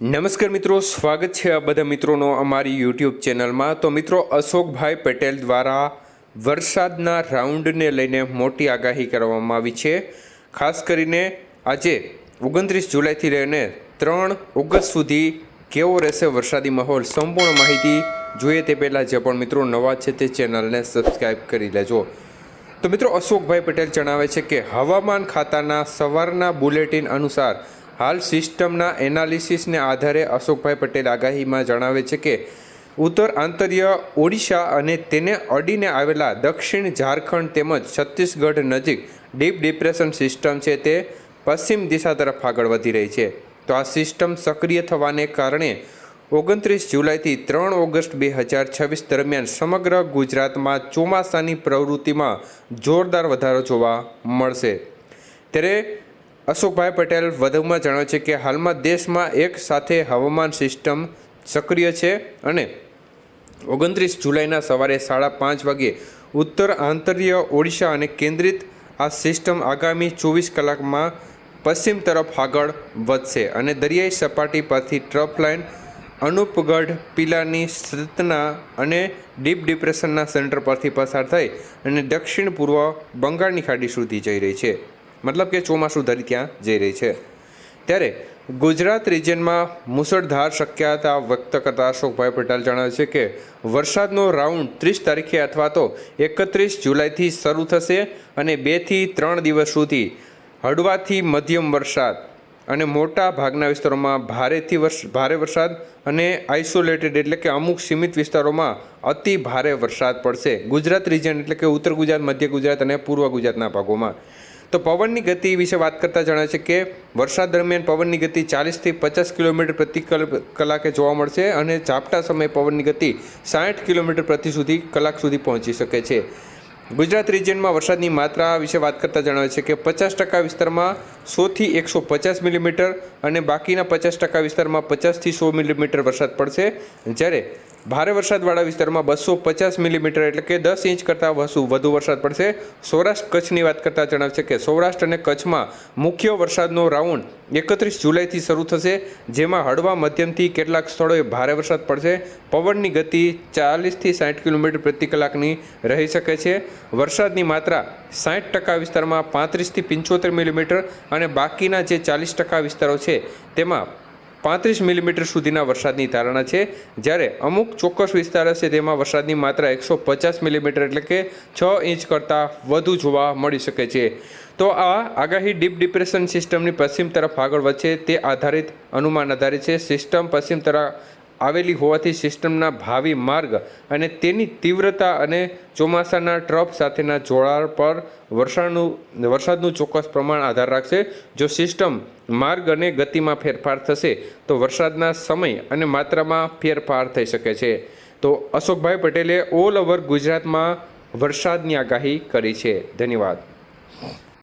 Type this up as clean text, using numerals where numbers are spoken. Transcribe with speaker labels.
Speaker 1: નમસ્કાર મિત્રો, સ્વાગત છે આ બધા મિત્રોનો અમારી યુટ્યુબ ચેનલમાં। તો મિત્રો, અશોકભાઈ પટેલ દ્વારા વરસાદના રાઉન્ડને લઈને મોટી આગાહી કરવામાં આવી છે। ખાસ કરીને આજે 29 જુલાઈથી લઈને 3 ઓગસ્ટ સુધી કેવો રહેશે વરસાદી માહોલ, સંપૂર્ણ માહિતી જોઈએ તે પહેલાં જે પણ મિત્રો નવા છે તે ચેનલને સબસ્ક્રાઈબ કરી લેજો। તો મિત્રો, અશોકભાઈ પટેલ જણાવે છે કે હવામાન ખાતાના સવારના બુલેટિન અનુસાર હાલ સિસ્ટમના એનાલિસિસને આધારે અશોકભાઈ પટેલ આગાહીમાં જણાવે છે કે ઉત્તર આંતરીય ઓડિશા અને તેને અડીને આવેલા દક્ષિણ ઝારખંડ તેમજ છત્તીસગઢ નજીક ડીપ ડિપ્રેશન સિસ્ટમ છે તે પશ્ચિમ દિશા તરફ આગળ વધી રહી છે। તો આ સિસ્ટમ સક્રિય થવાને કારણે 29 જુલાઈથી 3 ઓગસ્ટ 2026 દરમિયાન સમગ્ર ગુજરાતમાં ચોમાસાની પ્રવૃત્તિમાં જોરદાર વધારો જોવા મળશે। ત્યારે અશોકભાઈ પટેલ વધુમાં જણાવે છે કે હાલમાં દેશમાં એક સાથે હવામાન સિસ્ટમ સક્રિય છે અને 29 જુલાઈના સવારે 5:30 વાગ્યે ઉત્તર આંતરીય ઓડિશા અને કેન્દ્રિત આ સિસ્ટમ આગામી 24 કલાકમાં પશ્ચિમ તરફ આગળ વધશે અને દરિયાઈ સપાટી પરથી ટ્રફ લાઇન અનુપગઢ પિલાની સતના અને ડીપ ડિપ્રેશનના સેન્ટર પરથી પસાર થઈ અને દક્ષિણ પૂર્વ બંગાળની ખાડી સુધી જઈ રહી છે, મતલબ કે ચોમાસું ધરી ત્યાં જઈ રહી છે। ત્યારે ગુજરાત રિજિયનમાં મુસળધાર શક્યતા વ્યક્ત કરતા અશોકભાઈ પટેલ જણાવે છે કે વરસાદનો રાઉન્ડ 30 તારીખે અથવા તો 31 જુલાઈથી શરૂ થશે અને 2 થી 3 દિવસ સુધી હળવાથી મધ્યમ વરસાદ અને મોટા ભાગના વિસ્તારોમાં ભારે વરસાદ અને આઇસોલેટેડ એટલે કે અમુક સીમિત વિસ્તારોમાં અતિ ભારે વરસાદ પડશે। ગુજરાત રિજિયન એટલે કે ઉત્તર ગુજરાત, મધ્ય ગુજરાત અને પૂર્વ ગુજરાતના ભાગોમાં। તો પવનની ગતિ વિશે વાત કરતાં જણાવે છે કે વરસાદ દરમિયાન પવનની ગતિ 40 થી 50 કિલોમીટર પ્રતિ કલાકે જોવા મળશે અને ઝાપટા સમયે પવનની ગતિ 60 કિલોમીટર પ્રતિ કલાક સુધી પહોંચી શકે છે। ગુજરાત રિજિયનમાં વરસાદની માત્રા વિશે વાત કરતાં જણાવે છે કે 50% વિસ્તારમાં 100 થી 150 મિલીમીટર અને બાકીના 50% વિસ્તારમાં 50 થી 100 મિલીમીટર વરસાદ પડશે, જ્યારે ભારે વરસાદવાળા વિસ્તારમાં 250 મિલીમીટર એટલે કે 10 ઇંચ કરતાં વધુ વરસાદ પડશે। સૌરાષ્ટ્ર કચ્છની વાત કરતાં જણાવે છે કે સૌરાષ્ટ્ર અને કચ્છમાં મુખ્ય વરસાદનો રાઉન્ડ 31 જુલાઈથી શરૂ થશે, જેમાં હળવા મધ્યમથી કેટલાક સ્થળોએ ભારે વરસાદ પડશે। પવનની ગતિ 40 થી 60 કિલોમીટર પ્રતિ કલાકની રહી શકે છે। વરસાદની માત્રા 60% વિસ્તારમાં 35 થી 75 મિલીમીટર અને બાકીના જે 40% વિસ્તારો છે તેમાં 35 મિલીમીટર સુધીના વરસાદની ધારણા છે, જ્યારે અમુક ચોક્કસ વિસ્તાર હશે તેમાં વરસાદની માત્રા 150 મિલીમીટર એટલે કે 6 ઇંચ કરતાં વધુ જોવા મળી શકે છે। તો આ આગાહી ડીપ ડિપ્રેશન સિસ્ટમની પશ્ચિમ તરફ આગળ વધશે તે આધારિત અનુમાન આધારિત છે। સિસ્ટમ પશ્ચિમ તરફ આવેલી હોવાથી સિસ્ટમના ભાવિ માર્ગ અને તેની તીવ્રતા અને ચોમાસાના ટ્રફ સાથેના જોડાણ પર વરસાદનું ચોક્કસ પ્રમાણ આધાર રાખશે। જો સિસ્ટમ માર્ગ અને ગતિમાં ફેરફાર થશે તો વરસાદના સમય અને માત્રામાં ફેરફાર થઈ શકે છે। તો અશોકભાઈ પટેલે ઓલ ઓવર ગુજરાતમાં વરસાદની આગાહી કરી છે। ધન્યવાદ।